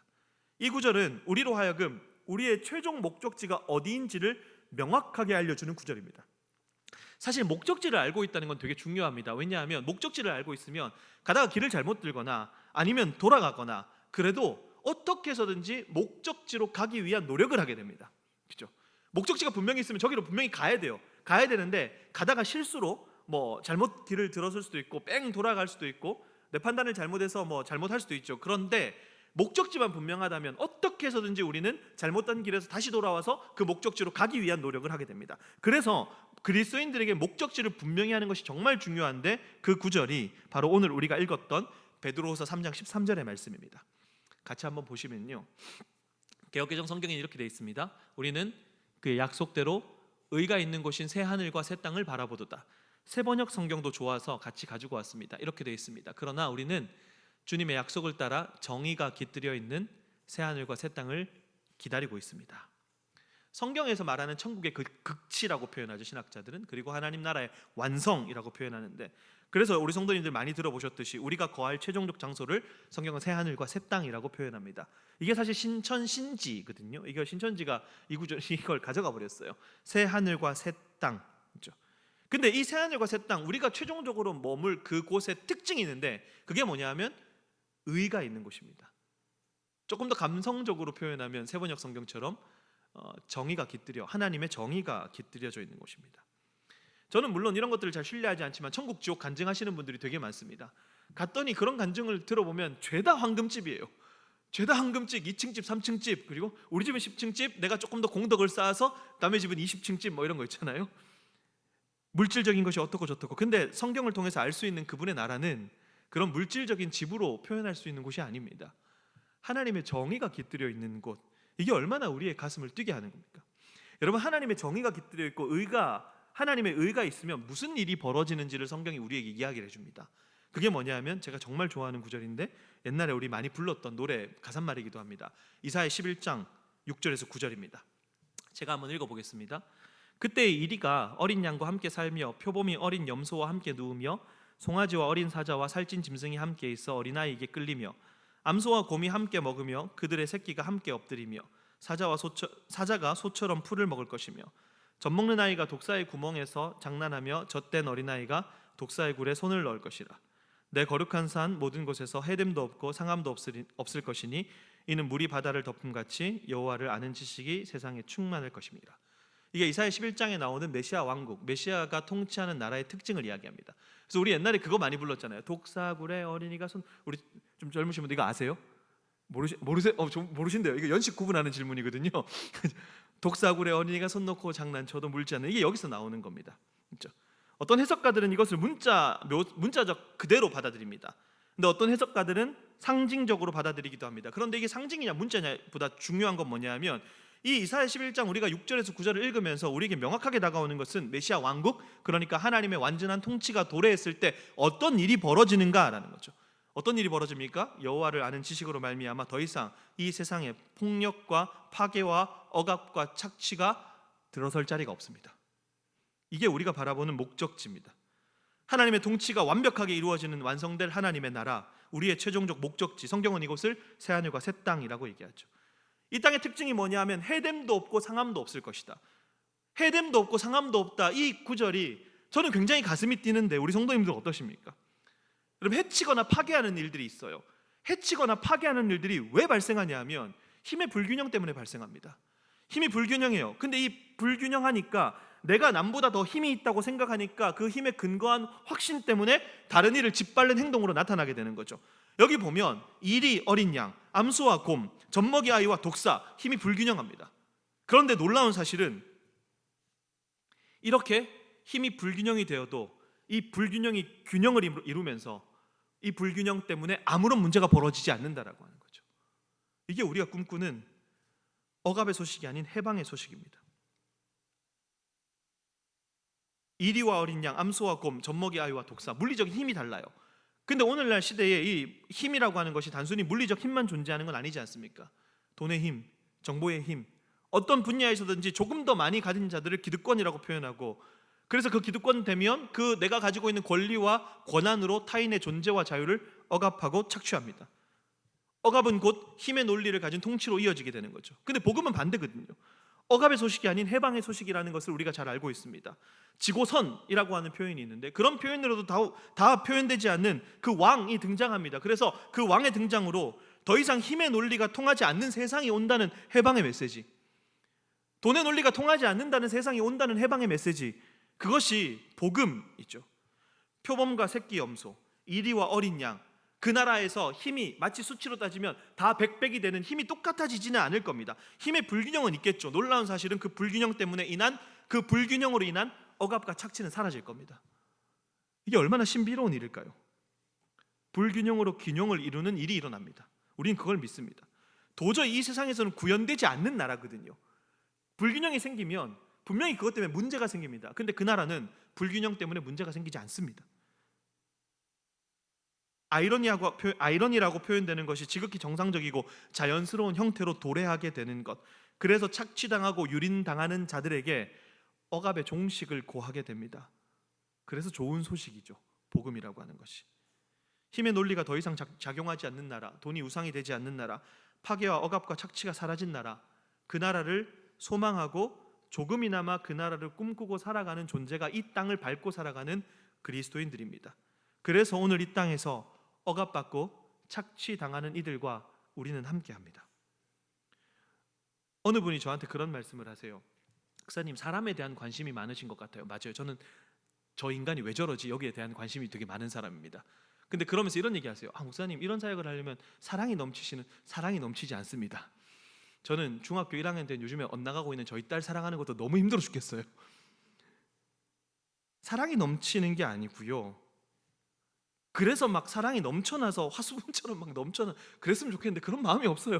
이 구절은 우리로 하여금 우리의 최종 목적지가 어디인지를 명확하게 알려주는 구절입니다. 사실 목적지를 알고 있다는 건 되게 중요합니다. 왜냐하면 목적지를 알고 있으면 가다가 길을 잘못 들거나 아니면 돌아가거나 그래도 어떻게 해서든지 목적지로 가기 위한 노력을 하게 됩니다. 그렇죠? 목적지가 분명히 있으면 저기로 분명히 가야 돼요. 가야 되는데 가다가 실수로 뭐 잘못 길을 들었을 수도 있고 뺑 돌아갈 수도 있고 내 판단을 잘못해서 뭐 잘못할 수도 있죠. 그런데 목적지만 분명하다면 어떻게 해서든지 우리는 잘못된 길에서 다시 돌아와서 그 목적지로 가기 위한 노력을 하게 됩니다. 그래서 그리스도인들에게 목적지를 분명히 하는 것이 정말 중요한데 그 구절이 바로 오늘 우리가 읽었던 베드로후서 3장 13절의 말씀입니다. 같이 한번 보시면요, 개역개정 성경에 이렇게 되어 있습니다. 우리는 그의 약속대로 의가 있는 곳인 새 하늘과 새 땅을 바라보도다. 새 번역 성경도 좋아서 같이 가지고 왔습니다. 이렇게 되어 있습니다. 그러나 우리는 주님의 약속을 따라 정의가 깃들여 있는 새 하늘과 새 땅을 기다리고 있습니다. 성경에서 말하는 천국의 그 극치라고 표현하죠, 신학자들은. 그리고 하나님 나라의 완성이라고 표현하는데, 그래서 우리 성도님들 많이 들어보셨듯이 우리가 거할 최종적 장소를 성경은 새 하늘과 새 땅이라고 표현합니다. 이게 사실 신천신지거든요. 이게 신천지가 이걸 가져가 버렸어요. 새 하늘과 새 땅. 그렇죠? 근데 이 새 하늘과 새 땅, 우리가 최종적으로 머물 그곳의 특징이 있는데 그게 뭐냐면 의가 있는 곳입니다. 조금 더 감성적으로 표현하면 세번역 성경처럼 정의가 깃들여, 하나님의 정의가 깃들여져 있는 곳입니다. 저는 물론 이런 것들을 잘 신뢰하지 않지만 천국 지옥 간증하시는 분들이 되게 많습니다. 갔더니 그런 간증을 들어보면 죄다 황금집이에요. 죄다 황금집, 2층 집, 3층 집, 그리고 우리 집은 10층 집, 내가 조금 더 공덕을 쌓아서 남의 집은 20층 집, 뭐 이런 거 있잖아요. 물질적인 것이 어떻고 저떻고. 근데 성경을 통해서 알 수 있는 그분의 나라는 그런 물질적인 집으로 표현할 수 있는 곳이 아닙니다. 하나님의 정의가 깃들여 있는 곳, 이게 얼마나 우리의 가슴을 뛰게 하는 겁니까? 여러분, 하나님의 정의가 깃들여 있고 하나님의 의가 있으면 무슨 일이 벌어지는지를 성경이 우리에게 이야기를 해줍니다. 그게 뭐냐 하면 제가 정말 좋아하는 구절인데 옛날에 우리 많이 불렀던 노래 가사말이기도 합니다. 이사야 11장 6절에서 9절입니다. 제가 한번 읽어보겠습니다. 그때의 이리가 어린 양과 함께 살며 표범이 어린 염소와 함께 누우며 송아지와 어린 사자와 살찐 짐승이 함께 있어 어린아이에게 끌리며 암소와 곰이 함께 먹으며 그들의 새끼가 함께 엎드리며 사자가 소처럼 풀을 먹을 것이며 젖먹는 아이가 독사의 구멍에서 장난하며 젖된 어린아이가 독사의 굴에 손을 넣을 것이라. 내 거룩한 산 모든 곳에서 해됨도 없고 상함도 없을 것이니 이는 물이 바다를 덮음같이 여호와를 아는 지식이 세상에 충만할 것입니다. 이게 이사야 11장에 나오는 메시아 왕국, 메시아가 통치하는 나라의 특징을 이야기합니다. 그래서 우리 옛날에 그거 많이 불렀잖아요. 독사굴에 어린이가 우리 좀 젊으신 분들 이거 아세요? 모르세요? 좀 모르신대요. 이거 연식 구분하는 질문이거든요. 독사굴에 어린이가 손 놓고 장난쳐도 물지 않는, 이게 여기서 나오는 겁니다. 그렇죠? 어떤 해석가들은 이것을 문자적 그대로 받아들입니다. 근데 어떤 해석가들은 상징적으로 받아들이기도 합니다. 그런데 이게 상징이냐 문자냐보다 중요한 건 뭐냐면, 이 이사야 11장 우리가 6절에서 9절을 읽으면서 우리에게 명확하게 다가오는 것은 메시아 왕국, 그러니까 하나님의 완전한 통치가 도래했을 때 어떤 일이 벌어지는가라는 거죠. 어떤 일이 벌어집니까? 여호와를 아는 지식으로 말미암아 더 이상 이 세상에 폭력과 파괴와 억압과 착취가 들어설 자리가 없습니다. 이게 우리가 바라보는 목적지입니다. 하나님의 통치가 완벽하게 이루어지는 완성될 하나님의 나라, 우리의 최종적 목적지, 성경은 이곳을 새하늘과 새 땅이라고 얘기하죠. 이 땅의 특징이 뭐냐 하면 해됨도 없고 상함도 없을 것이다. 해됨도 없고 상함도 없다. 이 구절이 저는 굉장히 가슴이 뛰는데 우리 성도님들 어떠십니까? 여러분, 해치거나 파괴하는 일들이 있어요. 해치거나 파괴하는 일들이 왜 발생하냐 하면 힘의 불균형 때문에 발생합니다. 힘이 불균형해요. 근데 이 불균형하니까 내가 남보다 더 힘이 있다고 생각하니까 그 힘에 근거한 확신 때문에 다른 일을 짓밟는 행동으로 나타나게 되는 거죠. 여기 보면 이리 어린 양, 암소와 곰, 젖먹이 아이와 독사, 힘이 불균형합니다. 그런데 놀라운 사실은 이렇게 힘이 불균형이 되어도 이 불균형이 균형을 이루면서 이 불균형 때문에 아무런 문제가 벌어지지 않는다라고 하는 거죠. 이게 우리가 꿈꾸는 억압의 소식이 아닌 해방의 소식입니다. 이리와 어린 양, 암소와 곰, 젖먹이 아이와 독사, 물리적인 힘이 달라요. 근데 오늘날 시대에 이 힘이라고 하는 것이 단순히 물리적 힘만 존재하는 건 아니지 않습니까? 돈의 힘, 정보의 힘, 어떤 분야에서든지 조금 더 많이 가진 자들을 기득권이라고 표현하고, 그래서 그 기득권 되면 그 내가 가지고 있는 권리와 권한으로 타인의 존재와 자유를 억압하고 착취합니다. 억압은 곧 힘의 논리를 가진 통치로 이어지게 되는 거죠. 근데 복음은 반대거든요. 억압의 소식이 아닌 해방의 소식이라는 것을 우리가 잘 알고 있습니다. 지고선이라고 하는 표현이 있는데 그런 표현으로도 다 표현되지 않는 그 왕이 등장합니다. 그래서 그 왕의 등장으로 더 이상 힘의 논리가 통하지 않는 세상이 온다는 해방의 메시지, 돈의 논리가 통하지 않는다는 세상이 온다는 해방의 메시지, 그것이 복음이죠. 표범과 새끼 염소, 이리와 어린 양, 그 나라에서 힘이 마치 수치로 따지면 다 백백이 되는 힘이 똑같아지지는 않을 겁니다. 힘의 불균형은 있겠죠. 놀라운 사실은 그 불균형 때문에 인한, 그 불균형으로 인한 억압과 착취는 사라질 겁니다. 이게 얼마나 신비로운 일일까요? 불균형으로 균형을 이루는 일이 일어납니다. 우리는 그걸 믿습니다. 도저히 이 세상에서는 구현되지 않는 나라거든요. 불균형이 생기면 분명히 그것 때문에 문제가 생깁니다. 근데 그 나라는 불균형 때문에 문제가 생기지 않습니다. 아이러니라고 표현되는 것이 지극히 정상적이고 자연스러운 형태로 도래하게 되는 것, 그래서 착취당하고 유린당하는 자들에게 억압의 종식을 고하게 됩니다. 그래서 좋은 소식이죠, 복음이라고 하는 것이. 힘의 논리가 더 이상 작용하지 않는 나라, 돈이 우상이 되지 않는 나라, 파괴와 억압과 착취가 사라진 나라, 그 나라를 소망하고 조금이나마 그 나라를 꿈꾸고 살아가는 존재가 이 땅을 밟고 살아가는 그리스도인들입니다. 그래서 오늘 이 땅에서 억압받고 착취당하는 이들과 우리는 함께합니다. 어느 분이 저한테 그런 말씀을 하세요. 목사님, 사람에 대한 관심이 많으신 것 같아요. 맞아요. 저는 저 인간이 왜 저러지 여기에 대한 관심이 되게 많은 사람입니다. 근데 그러면서 이런 얘기 하세요. 목사님, 이런 사역을 하려면 사랑이 넘치지 않습니다. 저는 중학교 1학년 된 요즘에 엇나가고 있는 저희 딸 사랑하는 것도 너무 힘들어 죽겠어요. 사랑이 넘치는 게 아니고요, 그래서 막 사랑이 넘쳐나서 화수분처럼 막 넘쳐나 그랬으면 좋겠는데 그런 마음이 없어요.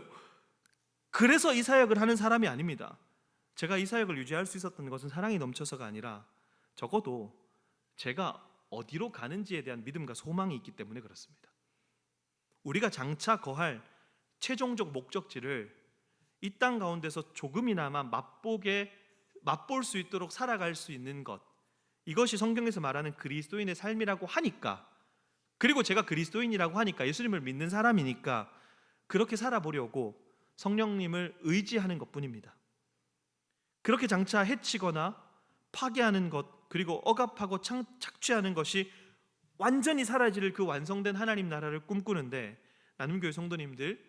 그래서 이 사역을 하는 사람이 아닙니다. 제가 이 사역을 유지할 수 있었던 것은 사랑이 넘쳐서가 아니라 적어도 제가 어디로 가는지에 대한 믿음과 소망이 있기 때문에 그렇습니다. 우리가 장차 거할 최종적 목적지를 이 땅 가운데서 조금이나마 맛볼 수 있도록 살아갈 수 있는 것, 이것이 성경에서 말하는 그리스도인의 삶이라고 하니까, 그리고 제가 그리스도인이라고 하니까, 예수님을 믿는 사람이니까 그렇게 살아보려고 성령님을 의지하는 것뿐입니다. 그렇게 장차 해치거나 파괴하는 것, 그리고 억압하고 착취하는 것이 완전히 사라질 그 완성된 하나님 나라를 꿈꾸는데, 나눔교회 성도님들,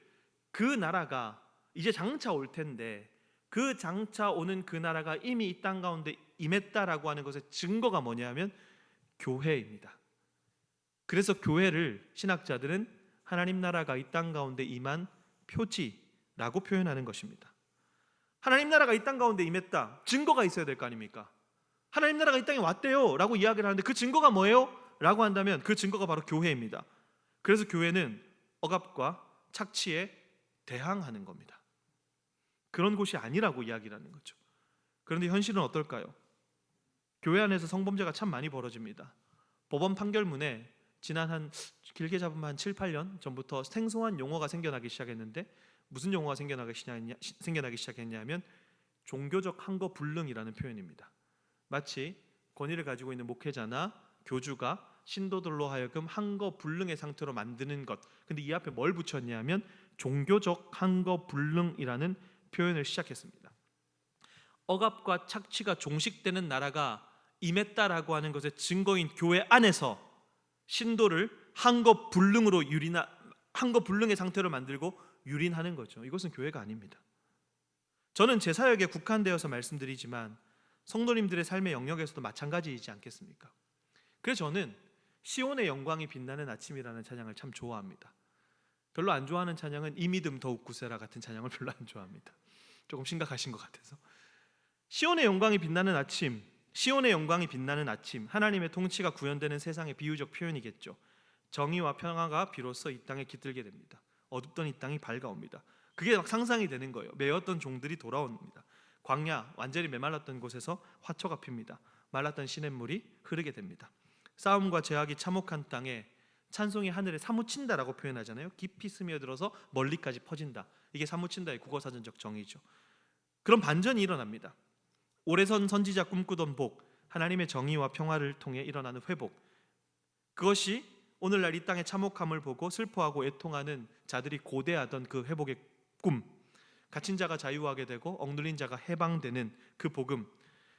그 나라가 이제 장차 올 텐데 그 장차 오는 그 나라가 이미 이 땅 가운데 임했다라고 하는 것의 증거가 뭐냐면 교회입니다. 그래서 교회를 신학자들은 하나님 나라가 이 땅 가운데 임한 표지라고 표현하는 것입니다. 하나님 나라가 이 땅 가운데 임했다. 증거가 있어야 될 거 아닙니까? 하나님 나라가 이 땅에 왔대요 라고 이야기를 하는데 그 증거가 뭐예요? 라고 한다면 그 증거가 바로 교회입니다. 그래서 교회는 억압과 착취에 대항하는 겁니다. 그런 곳이 아니라고 이야기를 하는 거죠. 그런데 현실은 어떨까요? 교회 안에서 성범죄가 참 많이 벌어집니다. 법원 판결문에 지난 한 길게 잡으면 한 7, 8년 전부터 생소한 용어가 생겨나기 시작했는데 무슨 용어가 생겨나기 시작했냐면 종교적 항거 불능이라는 표현입니다. 마치 권위를 가지고 있는 목회자나 교주가 신도들로 하여금 항거 불능의 상태로 만드는 것. 근데 이 앞에 뭘 붙였냐면 종교적 항거 불능이라는 표현을 시작했습니다. 억압과 착취가 종식되는 나라가 임했다라고 하는 것의 증거인 교회 안에서 신도를 항거 불능의 상태로 만들고 유린하는 거죠. 이것은 교회가 아닙니다. 저는 제 사역에 국한되어서 말씀드리지만 성도님들의 삶의 영역에서도 마찬가지이지 않겠습니까? 그래서 저는 시온의 영광이 빛나는 아침이라는 찬양을 참 좋아합니다. 별로 안 좋아하는 찬양은 이 믿음 더욱 굳세라 같은 찬양을 별로 안 좋아합니다. 조금 심각하신 것 같아서. 시온의 영광이 빛나는 아침, 시온의 영광이 빛나는 아침, 하나님의 통치가 구현되는 세상의 비유적 표현이겠죠. 정의와 평화가 비로소 이 땅에 깃들게 됩니다. 어둡던 이 땅이 밝아옵니다. 그게 막 상상이 되는 거예요. 메었던 종들이 돌아옵니다. 광야, 완전히 메말랐던 곳에서 화초가 핍니다. 말랐던 시냇물이 흐르게 됩니다. 싸움과 제약이 참혹한 땅에 찬송이 하늘에 사무친다라고 표현하잖아요. 깊이 스며들어서 멀리까지 퍼진다. 이게 사무친다의 국어사전적 정의죠. 그런 반전이 일어납니다. 오래전 선지자 꿈꾸던 복, 하나님의 정의와 평화를 통해 일어나는 회복, 그것이 오늘날 이 땅의 참혹함을 보고 슬퍼하고 애통하는 자들이 고대하던 그 회복의 꿈, 갇힌 자가 자유하게 되고 억눌린 자가 해방되는 그 복음,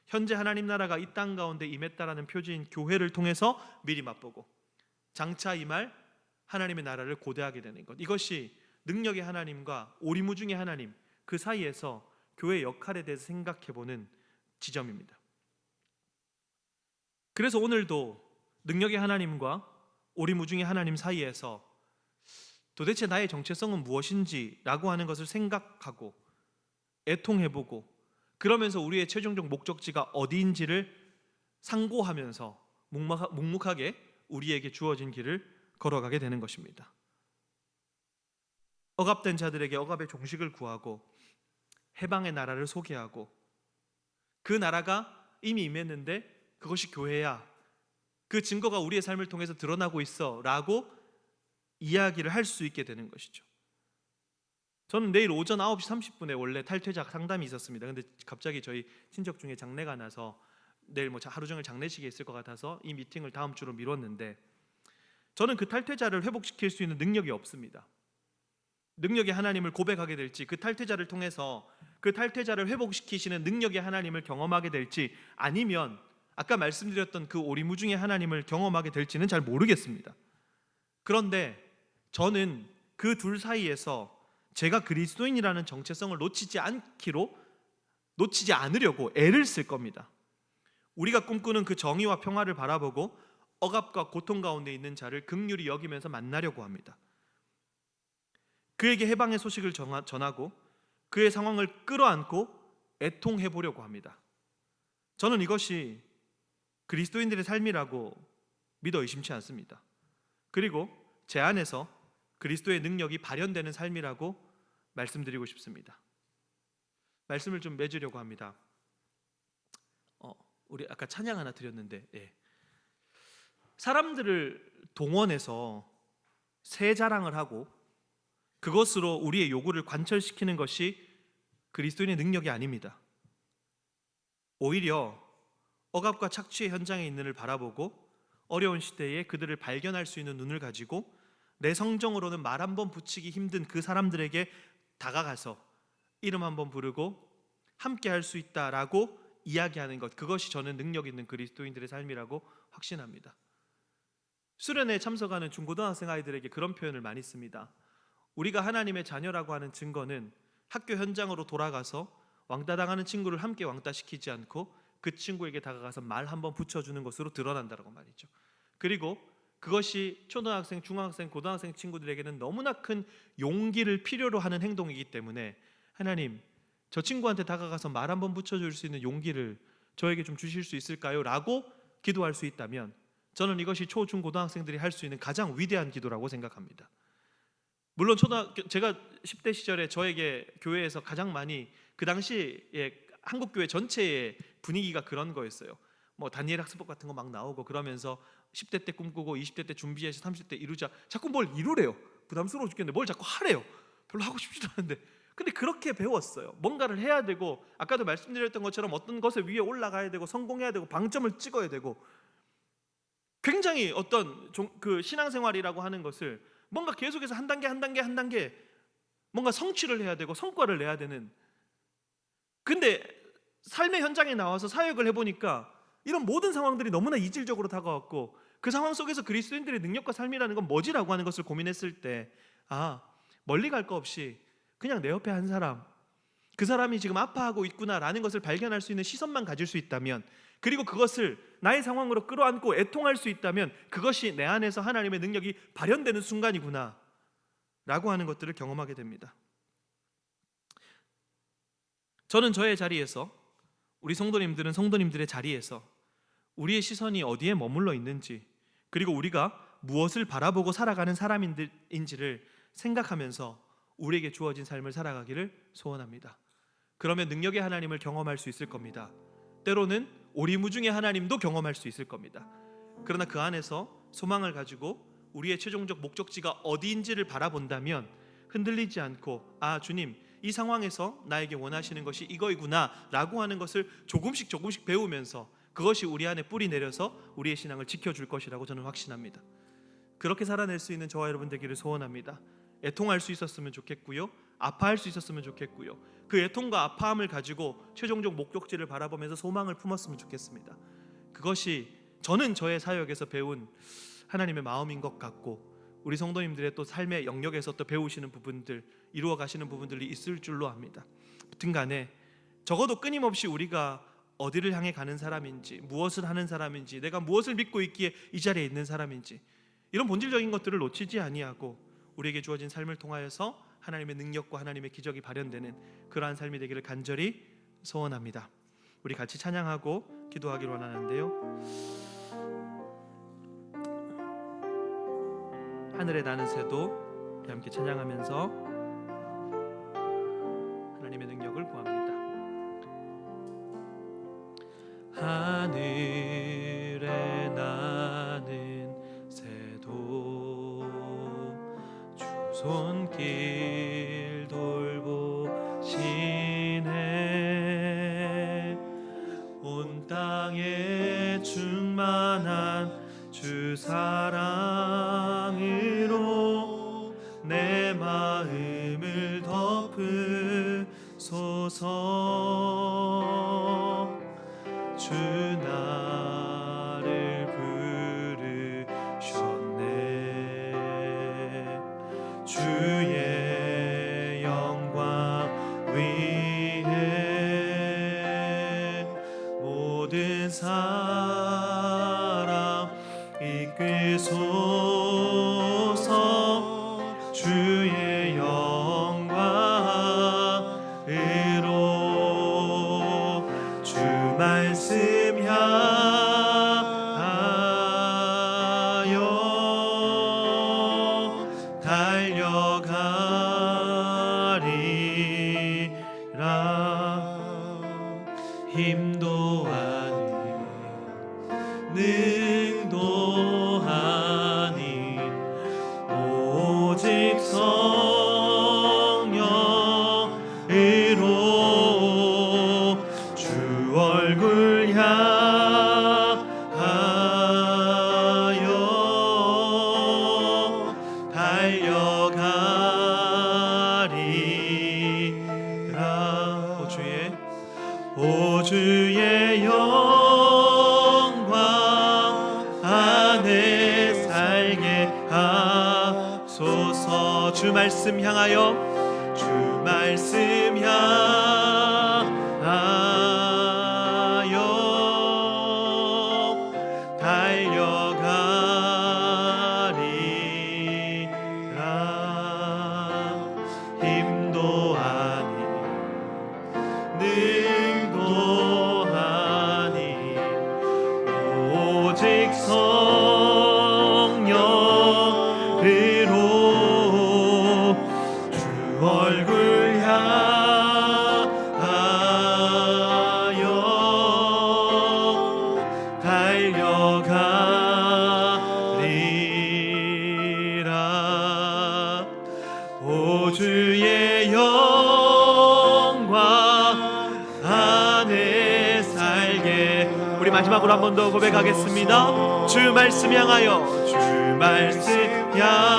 현재 하나님 나라가 이 땅 가운데 임했다라는 표지인 교회를 통해서 미리 맛보고 장차 임할 하나님의 나라를 고대하게 되는 것, 이것이 능력의 하나님과 오리무중의 하나님 그 사이에서 교회의 역할에 대해서 생각해보는 지점입니다. 그래서 오늘도 능력의 하나님과 오리무중의 하나님 사이에서 도대체 나의 정체성은 무엇인지 라고 하는 것을 생각하고 애통해보고 그러면서 우리의 최종적 목적지가 어디인지를 상고하면서 묵묵하게 우리에게 주어진 길을 걸어가게 되는 것입니다. 억압된 자들에게 억압의 종식을 구하고 해방의 나라를 소개하고 그 나라가 이미 임했는데 그것이 교회야, 그 증거가 우리의 삶을 통해서 드러나고 있어 라고 이야기를 할 수 있게 되는 것이죠. 저는 내일 오전 9시 30분에 원래 탈퇴자 상담이 있었습니다. 근데 갑자기 저희 친척 중에 장례가 나서 내일 하루 종일 장례식이 있을 것 같아서 이 미팅을 다음 주로 미뤘는데 저는 그 탈퇴자를 회복시킬 수 있는 능력이 없습니다. 능력의 하나님을 고백하게 될지, 그 탈퇴자를 통해서 그 탈퇴자를 회복시키시는 능력의 하나님을 경험하게 될지, 아니면 아까 말씀드렸던 그 오리무중의 하나님을 경험하게 될지는 잘 모르겠습니다. 그런데 저는 그 둘 사이에서 제가 그리스도인이라는 정체성을 놓치지 않으려고 애를 쓸 겁니다. 우리가 꿈꾸는 그 정의와 평화를 바라보고 억압과 고통 가운데 있는 자를 긍휼히 여기면서 만나려고 합니다. 그에게 해방의 소식을 전하고 그의 상황을 끌어안고 애통해 보려고 합니다. 저는 이것이 그리스도인들의 삶이라고 믿어 의심치 않습니다. 그리고 제 안에서 그리스도의 능력이 발현되는 삶이라고 말씀드리고 싶습니다. 말씀을 좀 맺으려고 합니다. 우리 아까 찬양 하나 드렸는데, 사람들을 동원해서 새 자랑을 하고 그것으로 우리의 요구를 관철시키는 것이 그리스도인의 능력이 아닙니다. 오히려 억압과 착취의 현장에 있는 이를 바라보고 어려운 시대에 그들을 발견할 수 있는 눈을 가지고 내 성정으로는 말 한 번 붙이기 힘든 그 사람들에게 다가가서 이름 한번 부르고 함께 할 수 있다라고 이야기하는 것, 그것이 저는 능력 있는 그리스도인들의 삶이라고 확신합니다. 수련회에 참석하는 중고등학생 아이들에게 그런 표현을 많이 씁니다. 우리가 하나님의 자녀라고 하는 증거는 학교 현장으로 돌아가서 왕따당하는 친구를 함께 왕따시키지 않고 그 친구에게 다가가서 말 한번 붙여주는 것으로 드러난다고 말이죠. 그리고 그것이 초등학생, 중학생, 고등학생 친구들에게는 너무나 큰 용기를 필요로 하는 행동이기 때문에 하나님, 저 친구한테 다가가서 말 한번 붙여줄 수 있는 용기를 저에게 좀 주실 수 있을까요? 라고 기도할 수 있다면 저는 이것이 초, 중, 고등학생들이 할 수 있는 가장 위대한 기도라고 생각합니다. 물론 제가 10대 시절에 저에게 교회에서 가장 많이, 그 당시에 한국교회 전체의 분위기가 그런 거였어요. 뭐 다니엘 학습법 같은 거 막 나오고 그러면서 10대 때 꿈꾸고 20대 때 준비해서 30대 이루자. 자꾸 뭘 이루래요. 부담스러워 죽겠는데 뭘 자꾸 하래요. 별로 하고 싶지도 않은데. 근데 그렇게 배웠어요. 뭔가를 해야 되고, 아까도 말씀드렸던 것처럼 어떤 것에 위에 올라가야 되고 성공해야 되고 방점을 찍어야 되고, 굉장히 어떤 그 신앙생활이라고 하는 것을 뭔가 계속해서 한 단계 한 단계 한 단계 뭔가 성취를 해야 되고 성과를 내야 되는. 근데 삶의 현장에 나와서 사역을 해보니까 이런 모든 상황들이 너무나 이질적으로 다가왔고, 그 상황 속에서 그리스도인들의 능력과 삶이라는 건 뭐지라고 하는 것을 고민했을 때, 멀리 갈 거 없이 그냥 내 옆에 한 사람, 그 사람이 지금 아파하고 있구나라는 것을 발견할 수 있는 시선만 가질 수 있다면, 그리고 그것을 나의 상황으로 끌어안고 애통할 수 있다면, 그것이 내 안에서 하나님의 능력이 발현되는 순간이구나 라고 하는 것들을 경험하게 됩니다. 저는 저의 자리에서, 우리 성도님들은 성도님들의 자리에서 우리의 시선이 어디에 머물러 있는지, 그리고 우리가 무엇을 바라보고 살아가는 사람인지를 생각하면서 우리에게 주어진 삶을 살아가기를 소원합니다. 그러면 능력의 하나님을 경험할 수 있을 겁니다. 때로는 오리무중의 하나님도 경험할 수 있을 겁니다. 그러나 그 안에서 소망을 가지고 우리의 최종적 목적지가 어디인지를 바라본다면 흔들리지 않고, 주님, 이 상황에서 나에게 원하시는 것이 이거이구나 라고 하는 것을 조금씩 배우면서 그것이 우리 안에 뿌리 내려서 우리의 신앙을 지켜줄 것이라고 저는 확신합니다. 그렇게 살아낼 수 있는 저와 여러분 되기를 소원합니다. 애통할 수 있었으면 좋겠고요, 아파할 수 있었으면 좋겠고요, 그 애통과 아파함을 가지고 최종적 목적지를 바라보면서 소망을 품었으면 좋겠습니다. 그것이 저는 저의 사역에서 배운 하나님의 마음인 것 같고, 우리 성도님들의 또 삶의 영역에서 또 배우시는 부분들, 이루어 가시는 부분들이 있을 줄로 압니다. 아무튼 간에 적어도 끊임없이 우리가 어디를 향해 가는 사람인지, 무엇을 하는 사람인지, 내가 무엇을 믿고 있기에 이 자리에 있는 사람인지, 이런 본질적인 것들을 놓치지 아니하고 우리에게 주어진 삶을 통하여서 하나님의 능력과 하나님의 기적이 발현되는 그러한 삶이 되기를 간절히 소원합니다. 우리 같이 찬양하고 기도하기를 원하는데요, 하늘에 나는 새도 함께 찬양하면서 하나님의 능력을 구합니다. 하늘에 나는 새도 주 손길 돌보시네. 온 땅에 충만한 주 사랑으로 내 마음을 덮으소서. 주 나를 부르셨네. 주의 영광 위에 모든 사람 이끌소서. 주의 영광으로 주 말씀 향하여 달려가리라. 힘도 아닌 능도 아닌 오직 성령으로 주 얼굴 향하여 달려가리라. 오 주의 영광 안에 살게 하소서. 주 말씀 향하여, 주 말씀 향하여 달려가리라. 마지막으로 한 번 더 고백하겠습니다. 주 말씀 향하여, 주 말씀 향하여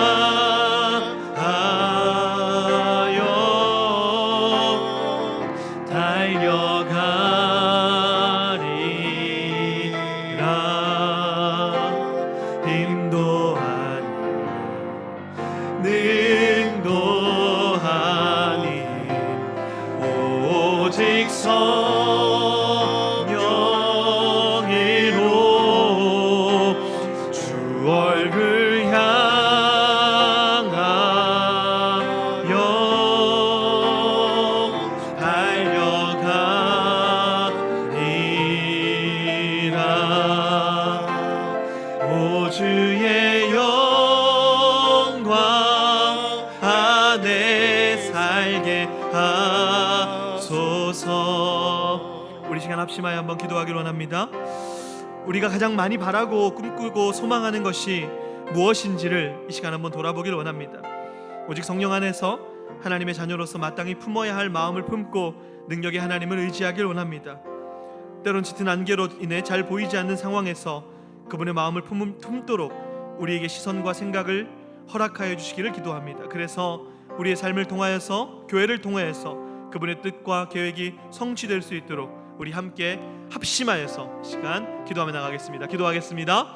달려가리라. 힘도 아니 능도 아니 오직 성령으로 주 얼굴 향하여 달려가리라. 오 주의 영광 안에 살게 하소서. 우리 시간 합심하여 한번 기도하기를 원합니다. 우리가 가장 많이 바라고 꿈꾸고 소망하는 것이 무엇인지를 이 시간 한번 돌아보기를 원합니다. 오직 성령 안에서 하나님의 자녀로서 마땅히 품어야 할 마음을 품고 능력의 하나님을 의지하길 원합니다. 때론 짙은 안개로 인해 잘 보이지 않는 상황에서 그분의 마음을 품도록 우리에게 시선과 생각을 허락하여 주시기를 기도합니다. 그래서 우리의 삶을 통하여서, 교회를 통하여서 그분의 뜻과 계획이 성취될 수 있도록 우리 함께 합심하여서 시간 기도하며 나가겠습니다. 기도하겠습니다.